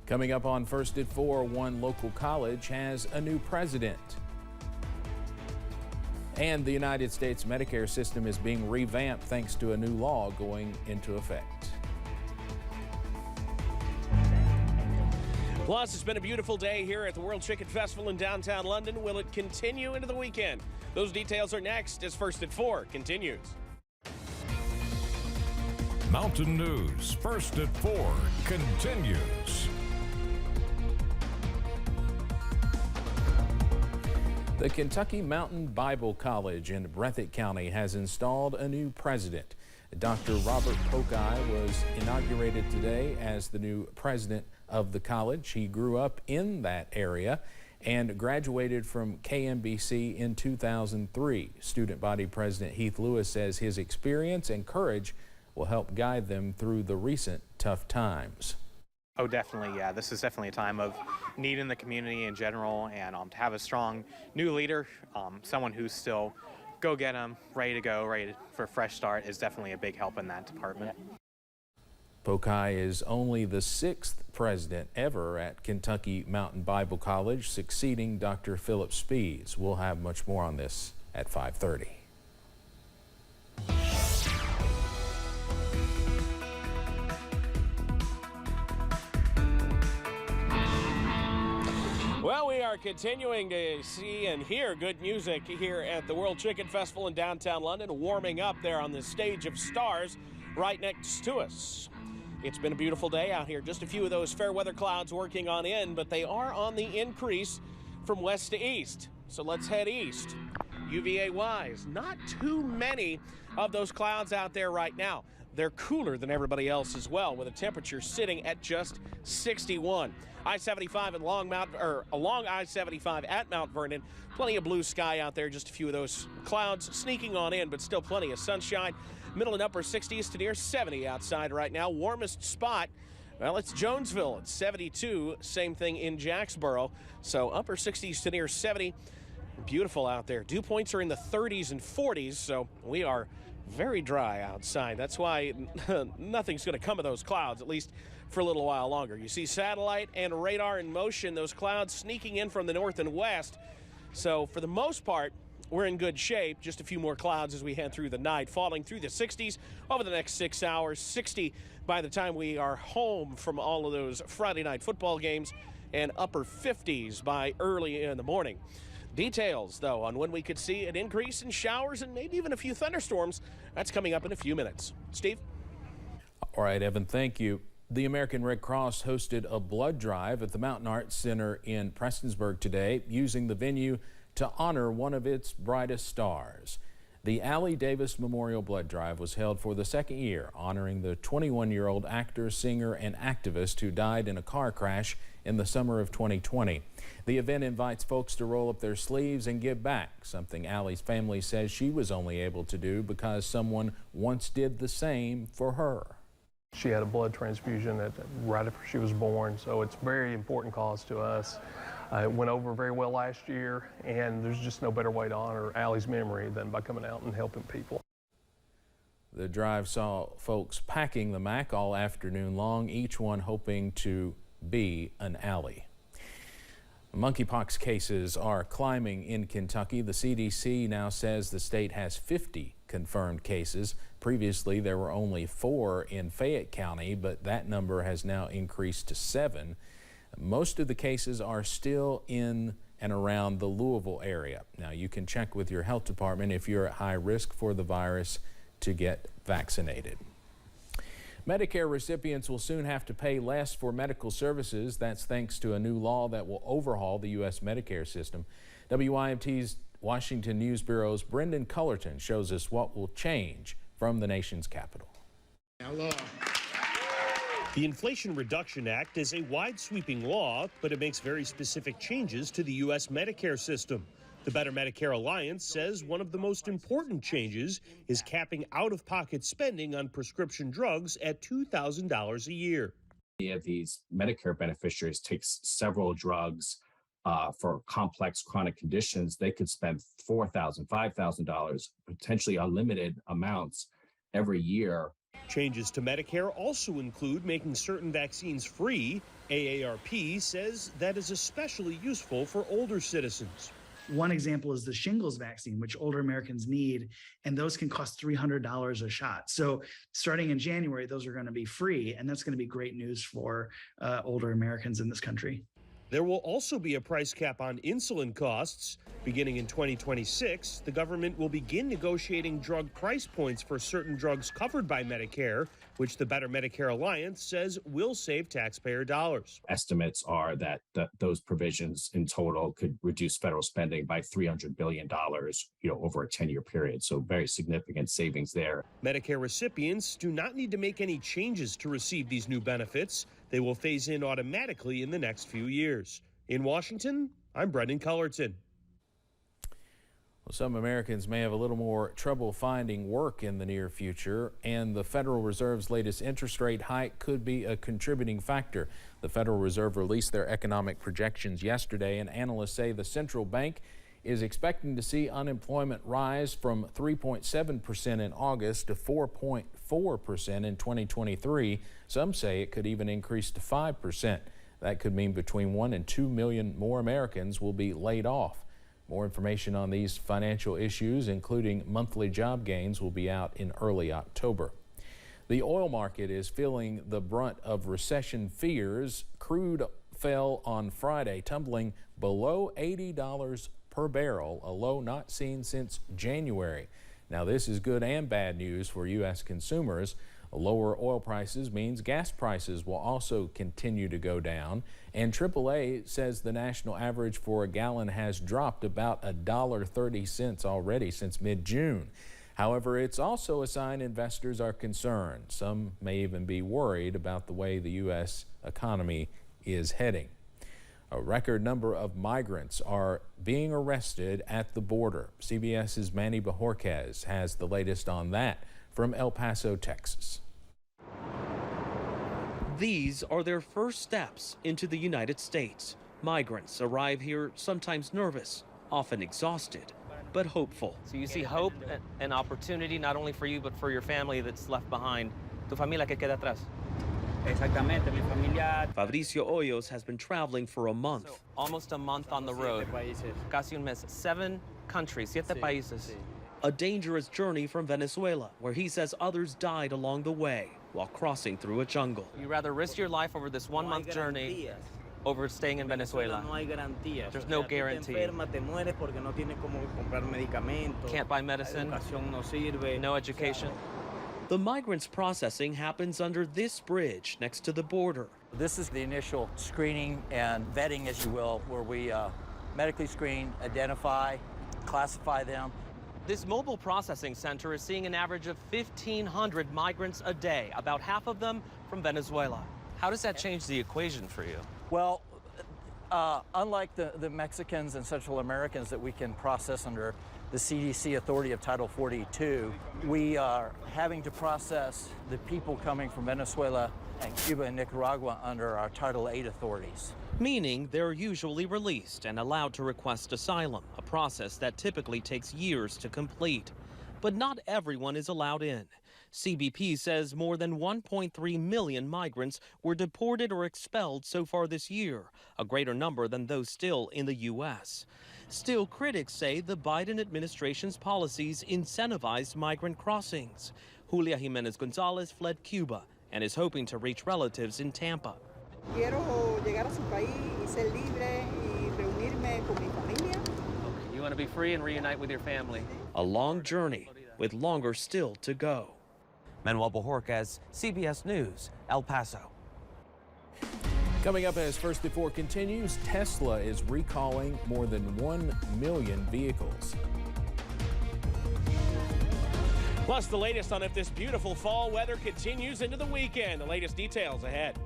Coming up on First at 4, one local college has a new president. And the United States Medicare system is being revamped thanks to a new law going into effect. Plus, it's been a beautiful day here at the World Chicken Festival in downtown London. Will it continue into the weekend? Those details are next as First at 4 continues. Mountain News First at 4 continues. The Kentucky Mountain Bible College in Breathitt County has installed a new president. Dr. Robert Pokai was inaugurated today as the new president of the college. He grew up in that area and graduated from KMBC in 2003. Student body president Heath Lewis says his experience and courage will help guide them through the recent tough times. Oh, definitely, yeah. This is definitely a time of need in the community in general, and to have a strong new leader, someone who's still go get 'em, ready to go, ready for a fresh start, is definitely a big help in that department. Pokai is only the 6th president ever at Kentucky Mountain Bible College, succeeding Dr. Philip Spees. We'll have much more on this at 5:30. Well, we are continuing to see and hear good music here at the World Chicken Festival in downtown London, warming up there on the stage of stars right next to us. It's been a beautiful day out here. Just a few of those fair weather clouds working on in, but they are on the increase from west to east. So let's head east. UVA-wise, not too many of those clouds out there right now. They're cooler than everybody else as well, with a temperature sitting at just 61. I-75 at along I-75 at Mount Vernon. Plenty of blue sky out there, just a few of those clouds sneaking on in, but still plenty of sunshine. Middle and upper 60s to near 70 outside right now. Warmest spot, well, it's Jonesville at 72. Same thing in Jacksboro. So upper 60s to near 70. Beautiful out there. Dew points are in the 30s and 40s, so we are very dry outside. That's why nothing's going to come of those clouds, at least for a little while longer. You see satellite and radar in motion, those clouds sneaking in from the north and west. So for the most part, we're in good shape. Just a few more clouds as we head through the night, falling through the 60s over the next 6 hours. 60 by the time we are home from all of those Friday night football games, and upper 50s by early in the morning. Details, though, on when we could see an increase in showers and maybe even a few thunderstorms, that's coming up in a few minutes. Steve? All right, Evan, thank you. The American Red Cross hosted a blood drive at the Mountain Arts Center in Prestonsburg today, using the venue to honor one of its brightest stars. The Allie Davis Memorial Blood Drive was held for the second year, honoring the 21-year-old actor, singer, and activist who died in a car crash in the summer of 2020. The event invites folks to roll up their sleeves and give back, something Allie's family says she was only able to do because someone once did the same for her. She had a blood transfusion right after she was born, so it's a very important cause to us. It went over very well last year, and there's just no better way to honor Allie's memory than by coming out and helping people. The drive saw folks packing the MAC all afternoon long, each one hoping to be an Allie. Monkeypox cases are climbing in Kentucky. The CDC now says the state has 50 confirmed cases. Previously, there were only 4 in Fayette County, but that number has now increased to 7. Most of the cases are still in and around the Louisville area. Now, you can check with your health department if you're at high risk for the virus to get vaccinated. Medicare recipients will soon have to pay less for medical services. That's thanks to a new law that will overhaul the U.S. Medicare system. WYMT's Washington News Bureau's Brendan Cullerton shows us what will change from the nation's capital. Hello. The Inflation Reduction Act is a wide-sweeping law, but it makes very specific changes to the U.S. Medicare system. The Better Medicare Alliance says one of the most important changes is capping out-of-pocket spending on prescription drugs at $2,000 a year. These Medicare beneficiaries take several drugs for complex chronic conditions. They could spend $4,000, $5,000, potentially unlimited amounts every year. Changes to Medicare also include making certain vaccines free. AARP says that is especially useful for older citizens. One example is the shingles vaccine, which older Americans need, and those can cost $300 a shot. So starting in January, those are going to be free, and that's going to be great news for older Americans in this country. There will also be a price cap on insulin costs. Beginning in 2026, the government will begin negotiating drug price points for certain drugs covered by Medicare, which the Better Medicare Alliance says will save taxpayer dollars. Estimates are that those provisions in total could reduce federal spending by $300 billion, over a 10-year period. So very significant savings there. Medicare recipients do not need to make any changes to receive these new benefits. They will phase in automatically in the next few years. In Washington, I'm Brendan Cullerton. Well, some Americans may have a little more trouble finding work in the near future, and the Federal Reserve's latest interest rate hike could be a contributing factor. The Federal Reserve released their economic projections yesterday, and analysts say the central bank is expecting to see unemployment rise from 3.7% in August to 4.4% in 2023. Some say it could even increase to 5%. That could mean between 1 and 2 million more Americans will be laid off. More information on these financial issues, including monthly job gains, will be out in early October. The oil market is feeling the brunt of recession fears. Crude fell on Friday, tumbling below $80 per barrel, a low not seen since January. Now, this is good and bad news for U.S. consumers. Lower oil prices means gas prices will also continue to go down, and AAA says the national average for a gallon has dropped about $1.30 already since mid-June. However, it's also a sign investors are concerned. Some may even be worried about the way the U.S. economy is heading. A record number of migrants are being arrested at the border. CBS's Manny Bajorquez has the latest on that from El Paso, Texas. These are their first steps into the United States. Migrants arrive here sometimes nervous, often exhausted, but hopeful. So you see hope and opportunity not only for you, but for your family that's left behind. Tu familia que queda atrás. Exactamente, mi familia. Fabricio Hoyos has been traveling for a month. So almost a month on the road. Casi un mes. 7 countries, 7 países. A dangerous journey from Venezuela, where he says others died along the way while crossing through a jungle. You rather risk your life over this 1-month journey over staying in Venezuela. There's no guarantee. Can't buy medicine, no education. The migrants' processing happens under this bridge next to the border. This is the initial screening and vetting, as you will, where we medically screen, identify, classify them. This mobile processing center is seeing an average of 1,500 migrants a day, about half of them from Venezuela. How does that change the equation for you? Well, unlike the Mexicans and Central Americans that we can process under the CDC authority of Title 42, we are having to process the people coming from Venezuela and Cuba and Nicaragua under our Title 8 authorities. Meaning they're usually released and allowed to request asylum, a process that typically takes years to complete. But not everyone is allowed in. CBP says more than 1.3 million migrants were deported or expelled so far this year, a greater number than those still in the U.S. Still, critics say the Biden administration's policies incentivized migrant crossings. Julia Jimenez Gonzalez fled Cuba and is hoping to reach relatives in Tampa. Quiero llegar a su país y ser libre y reunirme con mi familia. You want to be free and reunite with your family. A long journey with longer still to go. Manuel Bajorquez, CBS News, El Paso. Coming up as First Before continues, Tesla is recalling more than 1 million vehicles. Plus, the latest on if this beautiful fall weather continues into the weekend. The latest details ahead.